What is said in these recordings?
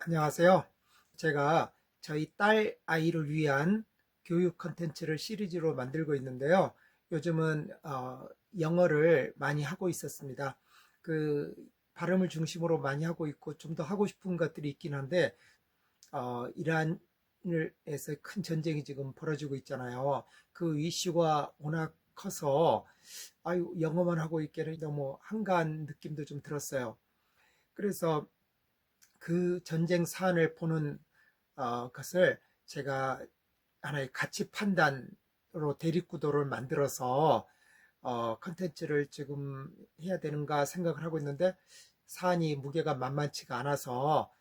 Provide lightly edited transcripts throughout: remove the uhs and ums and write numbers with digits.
안녕하세요. 제가 저희 딸 아이를 위한 교육 컨텐츠를 시리즈로 만들고 있는데요. 요즘은 영어를 많이 하고 있었습니다. 그 발음을 중심으로 많이 하고 있고 좀 더 하고 싶은 것들이 있긴 한데 이란에서 큰 전쟁이 지금 벌어지고 있잖아요. 그 이슈가 워낙 커서 아유 영어만 하고 있기는 너무 한가한 느낌도 좀 들었어요. 그래서 그 전쟁 사안을 보는 것을 제가 하나의 가치 판단으로 대립구도를 만들어서 컨텐츠를 지금 해야 되는가 생각을 하고 있는데 사안이 무게가 만만치가 않아서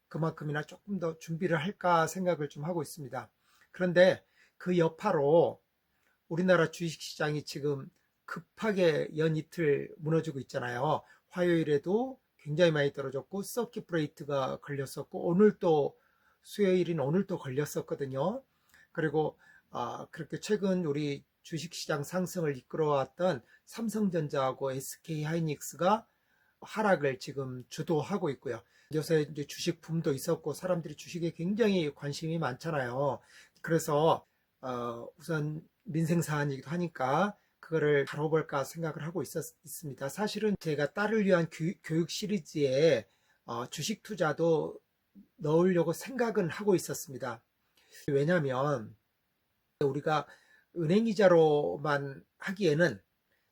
그만큼이나 조금 더 준비를 할까 생각을 좀 하고 있습니다. 그런데 그 여파로 우리나라 주식시장이 지금 급하게 연이틀 무너지고 있잖아요. 화요일에도 굉장히 많이 떨어졌고 서킷 브레이크가 걸렸었고 오늘 또 수요일인 오늘 또 걸렸었거든요. 그리고 그렇게 최근 우리 주식시장 상승을 이끌어왔던 삼성전자하고 SK 하이닉스가 하락을 지금 주도하고 있고요. 요새 이제 주식 붐도 있었고 사람들이 주식에 굉장히 관심이 많잖아요. 그래서 우선 민생 사안이기도 하니까 그거를 다뤄볼까 생각을 하고 있습니다. 사실은 제가 딸을 위한 교육 시리즈에 주식 투자도 넣으려고 생각은 하고 있었습니다. 왜냐하면 우리가 은행 이자로만 하기에는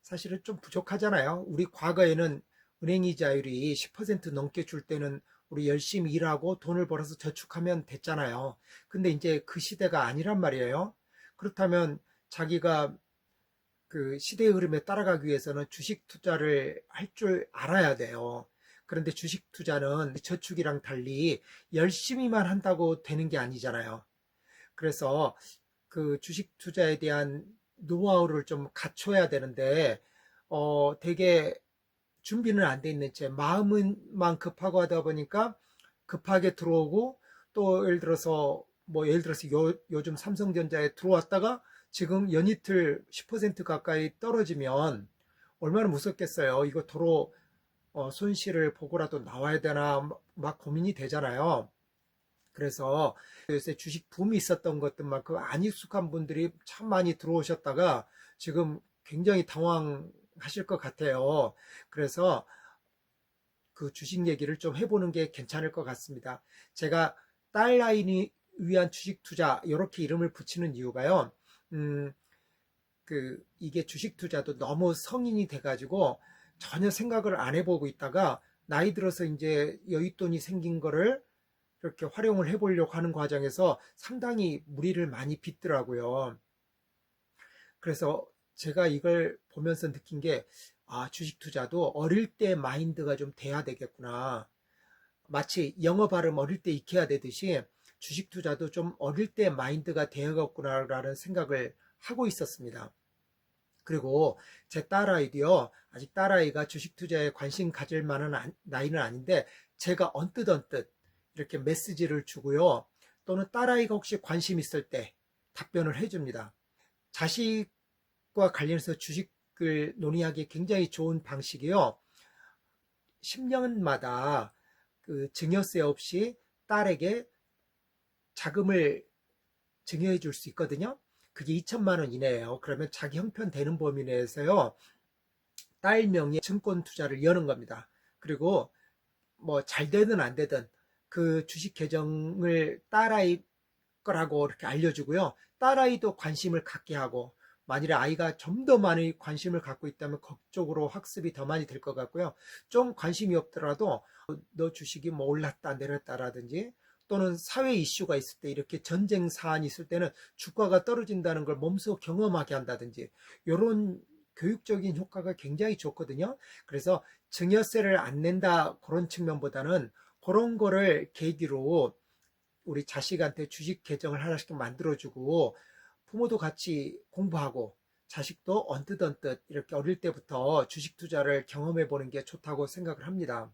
사실은 좀 부족하잖아요. 우리 과거에는 은행 이자율이 10% 넘게 줄 때는 우리 열심히 일하고 돈을 벌어서 저축하면 됐잖아요. 근데 이제 그 시대가 아니란 말이에요. 그렇다면 자기가 그 시대의 흐름에 따라가기 위해서는 주식 투자를 할 줄 알아야 돼요. 그런데 주식 투자는 저축이랑 달리 열심히만 한다고 되는 게 아니잖아요. 그래서 그 주식 투자에 대한 노하우를 좀 갖춰야 되는데, 되게 준비는 안 돼 있는 채 마음만 급하고 하다 보니까 급하게 들어오고 또 예를 들어서 요즘 삼성전자에 들어왔다가 지금 연이틀 10% 가까이 떨어지면 얼마나 무섭겠어요. 이거 도로 손실을 보고라도 나와야 되나 막 고민이 되잖아요. 그래서 요새 주식 붐이 있었던 것들만큼 안 익숙한 분들이 참 많이 들어오셨다가 지금 굉장히 당황하실 것 같아요. 그래서 그 주식 얘기를 좀 해보는 게 괜찮을 것 같습니다. 제가 딸 라인이 위한 주식 투자 이렇게 이름을 붙이는 이유가요. 음, 이게 주식 투자도 너무 성인이 돼가지고 전혀 생각을 안 해보고 있다가 나이 들어서 이제 여윳돈이 생긴 거를 이렇게 활용을 해보려고 하는 과정에서 상당히 무리를 많이 빚더라고요. 그래서 제가 이걸 보면서 느낀 게, 주식 투자도 어릴 때 마인드가 좀 돼야 되겠구나. 마치 영어 발음 어릴 때 익혀야 되듯이 주식 투자도 좀 어릴 때 마인드가 되어갔구나라는 생각을 하고 있었습니다. 그리고 제 딸아이도요, 아직 딸아이가 주식 투자에 관심 가질 만한 나이는 아닌데, 제가 언뜻 이렇게 메시지를 주고요, 또는 딸아이가 혹시 관심 있을 때 답변을 해줍니다. 자식과 관련해서 주식을 논의하기 굉장히 좋은 방식이요. 10년마다 그 증여세 없이 딸에게 자금을 증여해 줄 수 있거든요. 그게 2천만 원 이내예요. 그러면 자기 형편 되는 범위 내에서요, 딸 명의 증권 투자를 여는 겁니다. 그리고 뭐 잘 되든 안 되든 그 주식 계정을 딸아이 거라고 이렇게 알려주고요. 딸아이도 관심을 갖게 하고, 만일에 아이가 좀 더 많이 관심을 갖고 있다면 그쪽으로 학습이 더 많이 될 것 같고요. 좀 관심이 없더라도 너 주식이 뭐 올랐다 내렸다라든지 또는 사회 이슈가 있을 때, 이렇게 전쟁 사안이 있을 때는 주가가 떨어진다는 걸 몸소 경험하게 한다든지 이런 교육적인 효과가 굉장히 좋거든요. 그래서 증여세를 안 낸다 그런 측면보다는 그런 거를 계기로 우리 자식한테 주식 계정을 하나씩 만들어주고 부모도 같이 공부하고 자식도 언뜻 이렇게 어릴 때부터 주식 투자를 경험해 보는 게 좋다고 생각을 합니다.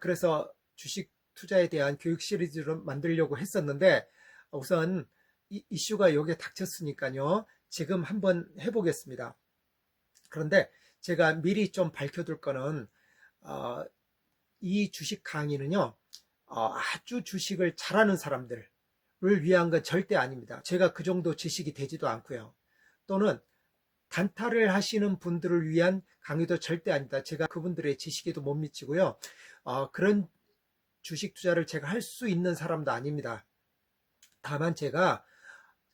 그래서 주식 투자에 대한 교육 시리즈를 만들려고 했었는데 우선 이슈가 여기에 닥쳤으니까요. 지금 한번 해보겠습니다. 그런데 제가 미리 좀 밝혀둘 거는 어, 이 주식 강의는요, 아주 주식을 잘하는 사람들을 위한 건 절대 아닙니다. 제가 그 정도 지식이 되지도 않고요. 또는 단타를 하시는 분들을 위한 강의도 절대 아니다. 제가 그분들의 지식에도 못 미치고요. 그런 주식 투자를 제가 할 수 있는 사람도 아닙니다. 다만 제가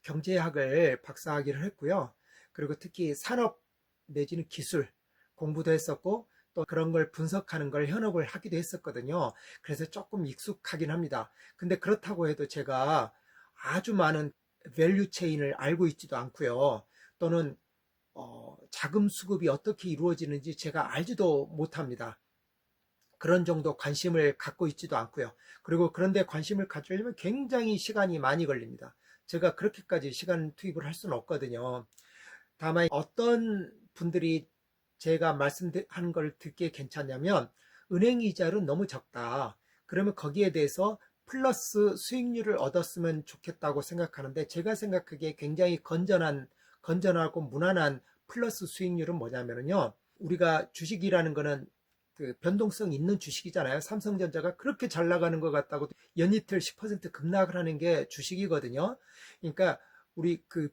경제학을 박사학위를 했고요. 그리고 특히 산업 내지는 기술 공부도 했었고, 또 그런 걸 분석하는 걸 현업을 하기도 했었거든요. 그래서 조금 익숙하긴 합니다. 근데 그렇다고 해도 제가 아주 많은 밸류 체인을 알고 있지도 않고요. 또는 자금 수급이 어떻게 이루어지는지 제가 알지도 못합니다. 그런 정도 관심을 갖고 있지도 않고요. 그리고 그런데 관심을 가지려면 굉장히 시간이 많이 걸립니다. 제가 그렇게까지 시간 투입을 할 수는 없거든요. 다만 어떤 분들이 제가 말씀한 걸 듣기에 괜찮냐면, 은행 이자율은 너무 적다. 그러면 거기에 대해서 플러스 수익률을 얻었으면 좋겠다고 생각하는데, 제가 생각하기에 굉장히 건전하고 무난한 플러스 수익률은 뭐냐면요. 우리가 주식이라는 거는 그 변동성 있는 주식이잖아요. 삼성전자가 그렇게 잘 나가는 것 같다고 연이틀 10% 급락을 하는 게 주식이거든요. 그러니까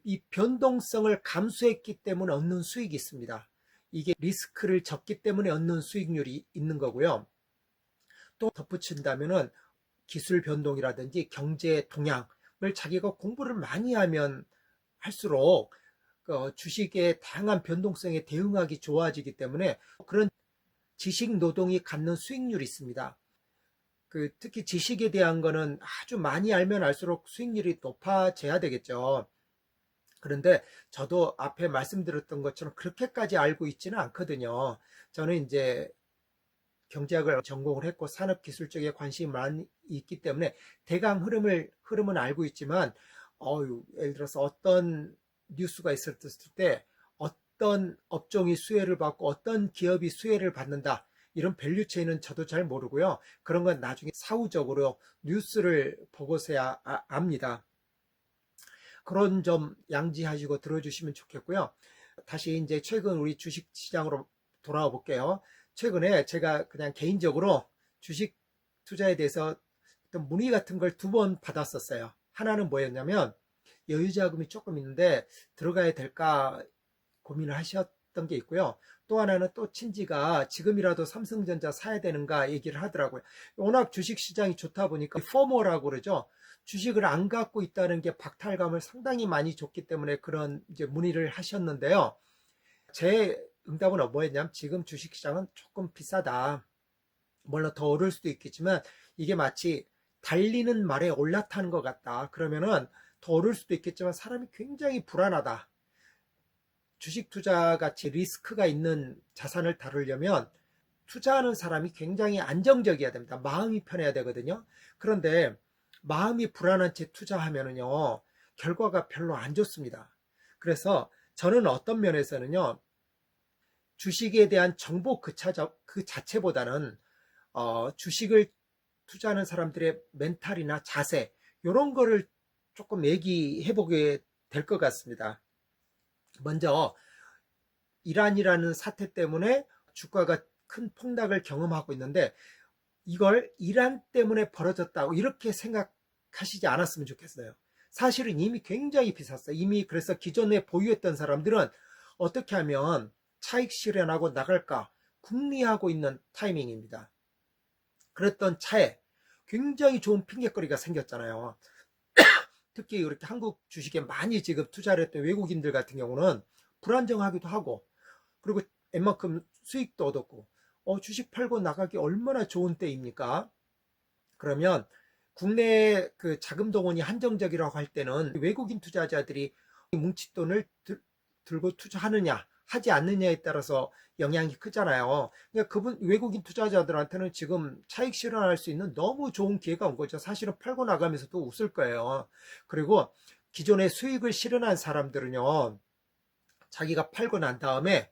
이 변동성을 감수했기 때문에 얻는 수익이 있습니다. 이게 리스크를 적기 때문에 얻는 수익률이 있는 거고요. 또 덧붙인다면은 기술 변동이라든지 경제 동향을 자기가 공부를 많이 하면 할수록 주식의 다양한 변동성에 대응하기 좋아지기 때문에 그런 지식 노동이 갖는 수익률이 있습니다. 특히 지식에 대한 거는 아주 많이 알면 알수록 수익률이 높아져야 되겠죠. 그런데 저도 앞에 말씀드렸던 것처럼 그렇게까지 알고 있지는 않거든요. 저는 이제 경제학을 전공을 했고 산업기술 쪽에 관심이 많이 있기 때문에 대강 흐름은 알고 있지만, 예를 들어서 어떤 뉴스가 있었을 때 어떤 업종이 수혜를 받고 어떤 기업이 수혜를 받는다, 이런 밸류 체인은 저도 잘 모르고요. 그런 건 나중에 사후적으로 뉴스를 보고서야 압니다. 그런 점 양지하시고 들어주시면 좋겠고요. 다시 이제 최근 우리 주식 시장으로 돌아와 볼게요. 최근에 제가 그냥 개인적으로 주식 투자에 대해서 어떤 문의 같은 걸 2번 받았었어요. 하나는 뭐였냐면, 여유자금이 조금 있는데 들어가야 될까 고민을 하셨던 게 있고요. 또 하나는 또 친지가 지금이라도 삼성전자 사야 되는가 얘기를 하더라고요. 워낙 주식시장이 좋다 보니까 포모라고 그러죠. 주식을 안 갖고 있다는 게 박탈감을 상당히 많이 줬기 때문에 그런 이제 문의를 하셨는데요. 제 응답은 뭐였냐면, 지금 주식시장은 조금 비싸다. 물론 더 오를 수도 있겠지만 이게 마치 달리는 말에 올라타는 것 같다. 그러면은 더 오를 수도 있겠지만 사람이 굉장히 불안하다. 주식 투자 같이 리스크가 있는 자산을 다루려면 투자하는 사람이 굉장히 안정적이어야 됩니다. 마음이 편해야 되거든요. 그런데 마음이 불안한 채 투자하면은요, 결과가 별로 안 좋습니다. 그래서 저는 어떤 면에서는요, 주식에 대한 정보 그 자체보다는 주식을 투자하는 사람들의 멘탈이나 자세, 이런 거를 조금 얘기해 보게 될 것 같습니다. 먼저 이란이라는 사태 때문에 주가가 큰 폭락을 경험하고 있는데, 이걸 이란 때문에 벌어졌다고 이렇게 생각하시지 않았으면 좋겠어요. 사실은 이미 굉장히 비쌌어요. 이미 그래서 기존에 보유했던 사람들은 어떻게 하면 차익 실현하고 나갈까 궁리하고 있는 타이밍입니다. 그랬던 차에 굉장히 좋은 핑계거리가 생겼잖아요. 특히 이렇게 한국 주식에 많이 지금 투자를 했던 외국인들 같은 경우는 불안정하기도 하고, 그리고 웬만큼 수익도 얻었고, 주식 팔고 나가기 얼마나 좋은 때입니까? 그러면 국내 그 자금 동원이 한정적이라고 할 때는 외국인 투자자들이 뭉칫돈을 들고 투자하느냐 하지 않느냐에 따라서 영향이 크잖아요. 그러니까 외국인 투자자들한테는 지금 차익 실현할 수 있는 너무 좋은 기회가 온 거죠. 사실은 팔고 나가면서도 웃을 거예요. 그리고 기존에 수익을 실현한 사람들은요, 자기가 팔고 난 다음에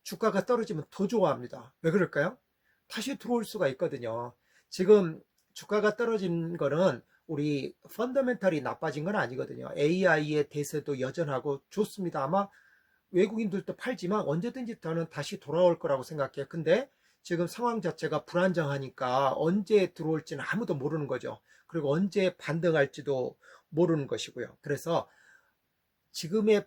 주가가 떨어지면 더 좋아합니다. 왜 그럴까요? 다시 들어올 수가 있거든요. 지금 주가가 떨어진 거는 우리 펀더멘탈이 나빠진 건 아니거든요. AI의 대세도 여전하고 좋습니다. 아마 외국인들도 팔지만 언제든지 저는 다시 돌아올 거라고 생각해요. 근데 지금 상황 자체가 불안정하니까 언제 들어올지는 아무도 모르는 거죠. 그리고 언제 반등할지도 모르는 것이고요. 그래서 지금의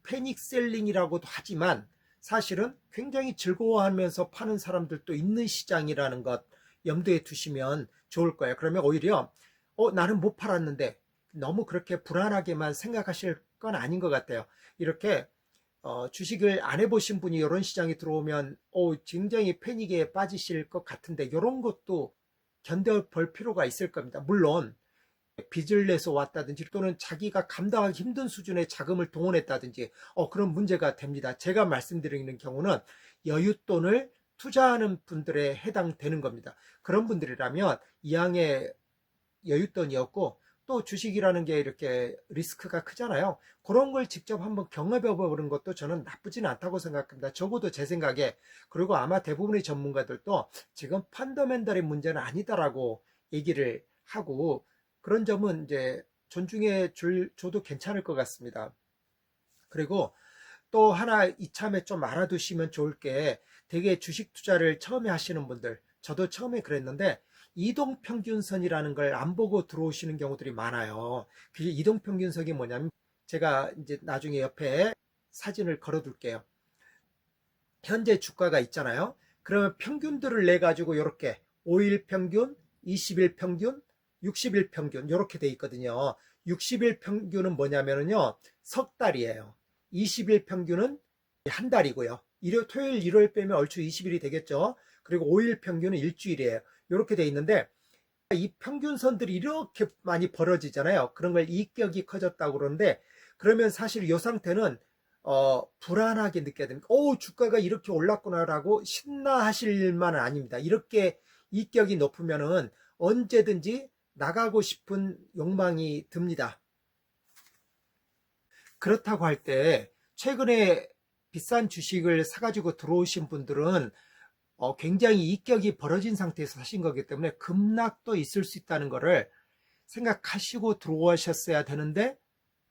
패닉 셀링이라고도 하지만 사실은 굉장히 즐거워하면서 파는 사람들도 있는 시장이라는 것 염두에 두시면 좋을 거예요. 그러면 오히려 나는 못 팔았는데 너무 그렇게 불안하게만 생각하실 건 아닌 것 같아요. 이렇게 주식을 안 해보신 분이 이런 시장에 들어오면 굉장히 패닉에 빠지실 것 같은데 이런 것도 견뎌볼 필요가 있을 겁니다. 물론 빚을 내서 왔다든지 또는 자기가 감당하기 힘든 수준의 자금을 동원했다든지 그런 문제가 됩니다. 제가 말씀드리는 경우는 여윳돈을 투자하는 분들에 해당되는 겁니다. 그런 분들이라면 이왕의 여윳돈이었고 또 주식이라는 게 이렇게 리스크가 크잖아요. 그런 걸 직접 한번 경험해 보는 것도 저는 나쁘진 않다고 생각합니다. 적어도 제 생각에. 그리고 아마 대부분의 전문가들도 지금 펀더멘털의 문제는 아니다라고 얘기를 하고 그런 점은 이제 존중해 줘도 괜찮을 것 같습니다. 그리고 또 하나 이참에 좀 알아두시면 좋을 게 되게 주식 투자를 처음에 하시는 분들, 저도 처음에 그랬는데 이동평균선이라는 걸 안 보고 들어오시는 경우들이 많아요. 그 이동평균선이 뭐냐면 제가 이제 나중에 옆에 사진을 걸어 둘게요. 현재 주가가 있잖아요. 그러면 평균들을 내 가지고 이렇게 5일 평균, 20일 평균, 60일 평균 이렇게 돼 있거든요. 60일 평균은 뭐냐면요. 석 달이에요. 20일 평균은 한 달이고요. 토요일, 일요일 빼면 얼추 20일이 되겠죠. 그리고 5일 평균은 일주일이에요. 이렇게 돼 있는데 이 평균선들이 이렇게 많이 벌어지잖아요. 그런 걸 이격이 커졌다고 그러는데 그러면 사실 이 상태는 불안하게 느껴야 됩니다. 주가가 이렇게 올랐구나라고 신나하실 만은 아닙니다. 이렇게 이격이 높으면은 언제든지 나가고 싶은 욕망이 듭니다. 그렇다고 할 때 최근에 비싼 주식을 사가지고 들어오신 분들은 굉장히 이격이 벌어진 상태에서 사신 거기 때문에 급락도 있을 수 있다는 것을 생각하시고 들어오셨어야 되는데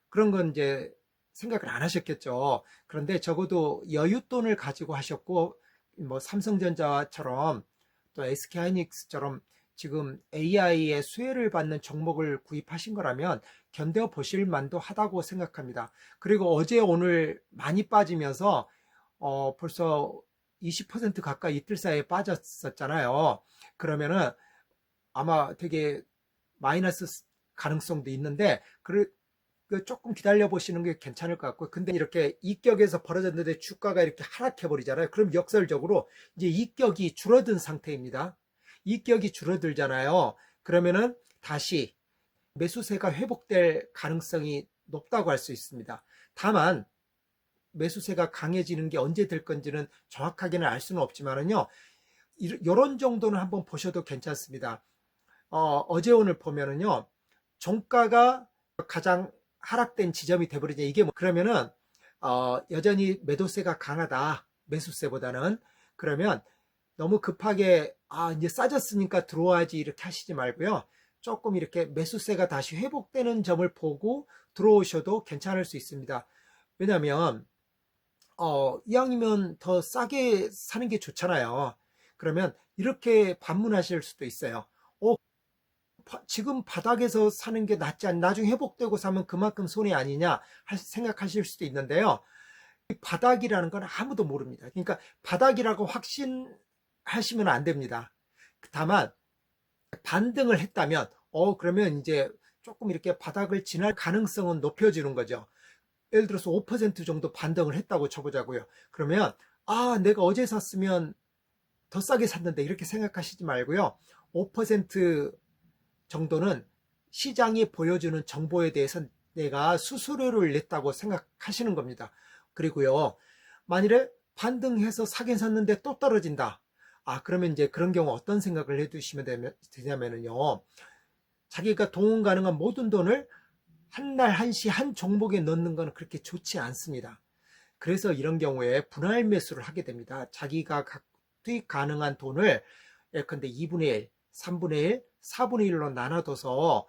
그런 건 이제 생각을 안 하셨겠죠. 그런데 적어도 여윳돈을 가지고 하셨고 뭐 삼성전자처럼 또 SK하이닉스처럼 지금 AI의 수혜를 받는 종목을 구입하신 거라면 견뎌보실 만도 하다고 생각합니다. 그리고 어제 오늘 많이 빠지면서 벌써 20% 가까이 이틀 사이에 빠졌었잖아요. 그러면은 아마 되게 마이너스 가능성도 있는데 조금 기다려 보시는 게 괜찮을 것 같고 근데 이렇게 이격에서 벌어졌는데 주가가 이렇게 하락해 버리잖아요. 그럼 역설적으로 이제 이격이 줄어든 상태입니다. 이격이 줄어들잖아요. 그러면은 다시 매수세가 회복될 가능성이 높다고 할 수 있습니다. 다만 매수세가 강해지는 게 언제 될 건지는 정확하게는 알 수는 없지만은요. 이런 정도는 한번 보셔도 괜찮습니다. 어제 오늘 보면은요. 종가가 가장 하락된 지점이 돼버리죠. 이게 그러면은 여전히 매도세가 강하다. 매수세보다는. 그러면 너무 급하게 이제 싸졌으니까 들어와야지 이렇게 하시지 말고요. 조금 이렇게 매수세가 다시 회복되는 점을 보고 들어오셔도 괜찮을 수 있습니다. 왜냐하면 이왕이면 더 싸게 사는 게 좋잖아요. 그러면 이렇게 반문하실 수도 있어요. 지금 바닥에서 사는 게 낫지 않나? 나중에 회복되고 사면 그만큼 손해 아니냐 생각하실 수도 있는데요. 바닥이라는 건 아무도 모릅니다. 그러니까 바닥이라고 확신하시면 안 됩니다. 다만 반등을 했다면 그러면 이제 조금 이렇게 바닥을 지날 가능성은 높여지는 거죠. 예를 들어서 5% 정도 반등을 했다고 쳐보자고요. 그러면 내가 어제 샀으면 더 싸게 샀는데 이렇게 생각하시지 말고요. 5% 정도는 시장이 보여주는 정보에 대해서 내가 수수료를 냈다고 생각하시는 겁니다. 그리고요, 만일에 반등해서 사긴 샀는데 또 떨어진다. 그러면 이제 그런 경우 어떤 생각을 해두시면 되냐면요. 자기가 동원 가능한 모든 돈을 한 날 한시 한 종목에 넣는 건 그렇게 좋지 않습니다. 그래서 이런 경우에 분할 매수를 하게 됩니다. 자기가 투입 가능한 돈을 예컨대 2분의 1, 3분의 1, 4분의 1로 나눠둬서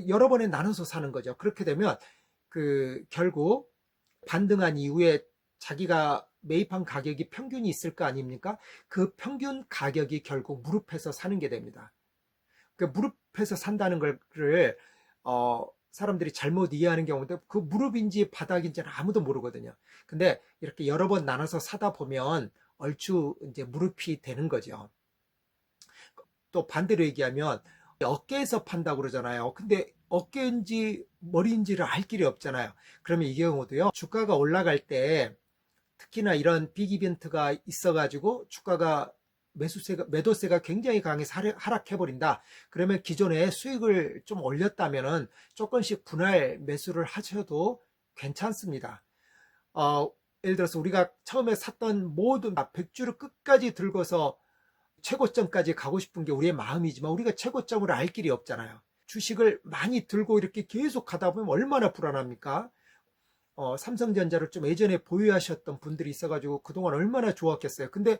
여러 번에 나눠서 사는 거죠. 그렇게 되면 결국 반등한 이후에 자기가 매입한 가격이 평균이 있을 거 아닙니까? 그 평균 가격이 결국 무릎에서 사는 게 됩니다. 그 무릎에서 산다는 거를 사람들이 잘못 이해하는 경우도, 그 무릎인지 바닥인지는 아무도 모르거든요. 근데 이렇게 여러 번 나눠서 사다 보면 얼추 이제 무릎이 되는 거죠. 또 반대로 얘기하면 어깨에서 판다고 그러잖아요. 근데 어깨인지 머리인지를 알 길이 없잖아요. 그러면 이 경우도요, 주가가 올라갈 때 특히나 이런 빅 이벤트가 있어가지고 주가가 매도세가 굉장히 강해서 하락해버린다. 그러면 기존에 수익을 좀 올렸다면은 조금씩 분할 매수를 하셔도 괜찮습니다. 예를 들어서 우리가 처음에 샀던 모든 100주를 끝까지 들고서 최고점까지 가고 싶은 게 우리의 마음이지만 우리가 최고점을 알 길이 없잖아요. 주식을 많이 들고 이렇게 계속 가다 보면 얼마나 불안합니까? 삼성전자를 좀 예전에 보유하셨던 분들이 있어가지고 그동안 얼마나 좋았겠어요. 근데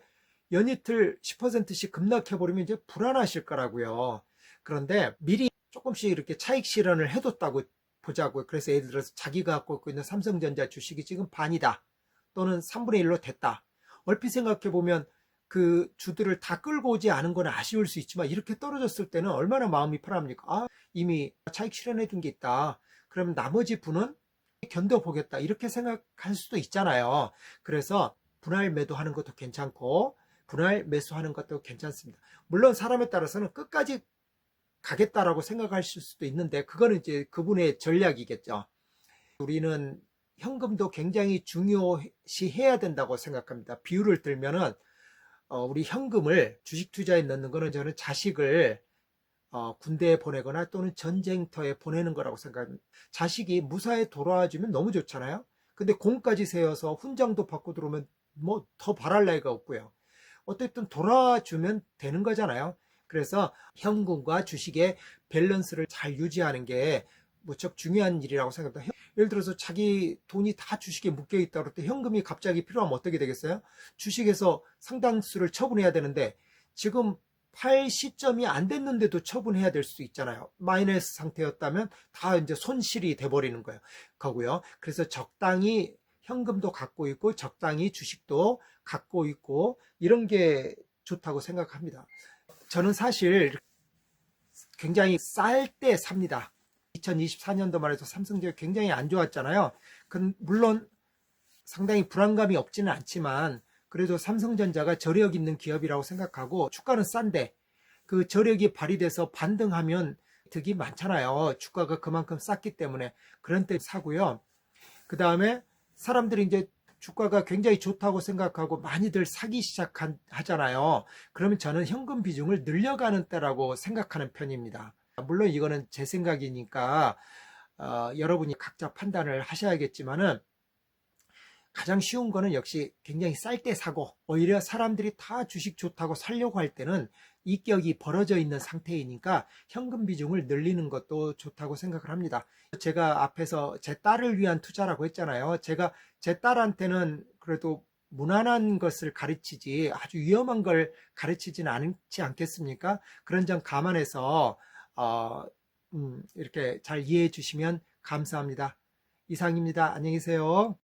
연이틀 10%씩 급락해버리면 이제 불안하실 거라고요. 그런데 미리 조금씩 이렇게 차익 실현을 해뒀다고 보자고요. 그래서 예를 들어서 자기가 갖고 있는 삼성전자 주식이 지금 반이다, 또는 3분의 1로 됐다. 얼핏 생각해보면 그 주들을 다 끌고 오지 않은 건 아쉬울 수 있지만, 이렇게 떨어졌을 때는 얼마나 마음이 편합니까? 이미 차익 실현해 둔 게 있다. 그러면 나머지 분은 견뎌보겠다, 이렇게 생각할 수도 있잖아요. 그래서 분할 매도하는 것도 괜찮고 분할 매수하는 것도 괜찮습니다. 물론 사람에 따라서는 끝까지 가겠다라고 생각하실 수도 있는데, 그거는 이제 그분의 전략이겠죠. 우리는 현금도 굉장히 중요시 해야 된다고 생각합니다. 비유를 들면은 우리 현금을 주식 투자에 넣는 거는, 저는 자식을 군대에 보내거나 또는 전쟁터에 보내는 거라고 생각합니다. 자식이 무사히 돌아와 주면 너무 좋잖아요. 근데 공까지 세워서 훈장도 받고 들어오면 뭐 더 바랄 나위가 없고요. 어쨌든 돌아와 주면 되는 거잖아요. 그래서 현금과 주식의 밸런스를 잘 유지하는 게 무척 중요한 일이라고 생각합니다. 예를 들어서 자기 돈이 다 주식에 묶여 있다 그럴 때 현금이 갑자기 필요하면 어떻게 되겠어요? 주식에서 상당수를 처분해야 되는데 지금 팔 시점이 안 됐는데도 처분해야 될 수 있잖아요. 마이너스 상태였다면 다 이제 손실이 돼버리는 거고요. 그래서 적당히 현금도 갖고 있고 적당히 주식도 갖고 있고, 이런 게 좋다고 생각합니다. 저는 사실 굉장히 쌀 때 삽니다. 2024년도만 해도 삼성전자 굉장히 안 좋았잖아요. 물론 상당히 불안감이 없지는 않지만 그래도 삼성전자가 저력 있는 기업이라고 생각하고, 주가는 싼데 그 저력이 발휘돼서 반등하면 득이 많잖아요. 주가가 그만큼 쌌기 때문에. 그런 때 사고요. 그 다음에 사람들이 이제 주가가 굉장히 좋다고 생각하고 많이들 사기 시작하잖아요. 그러면 저는 현금 비중을 늘려가는 때라고 생각하는 편입니다. 물론 이거는 제 생각이니까 여러분이 각자 판단을 하셔야겠지만은, 가장 쉬운 거는 역시 굉장히 쌀 때 사고, 오히려 사람들이 다 주식 좋다고 살려고 할 때는 이격이 벌어져 있는 상태이니까 현금 비중을 늘리는 것도 좋다고 생각을 합니다. 제가 앞에서 제 딸을 위한 투자라고 했잖아요. 제가 제 딸한테는 그래도 무난한 것을 가르치지 아주 위험한 걸 가르치지는 않지 않겠습니까? 그런 점 감안해서 이렇게 잘 이해해 주시면 감사합니다. 이상입니다. 안녕히 계세요.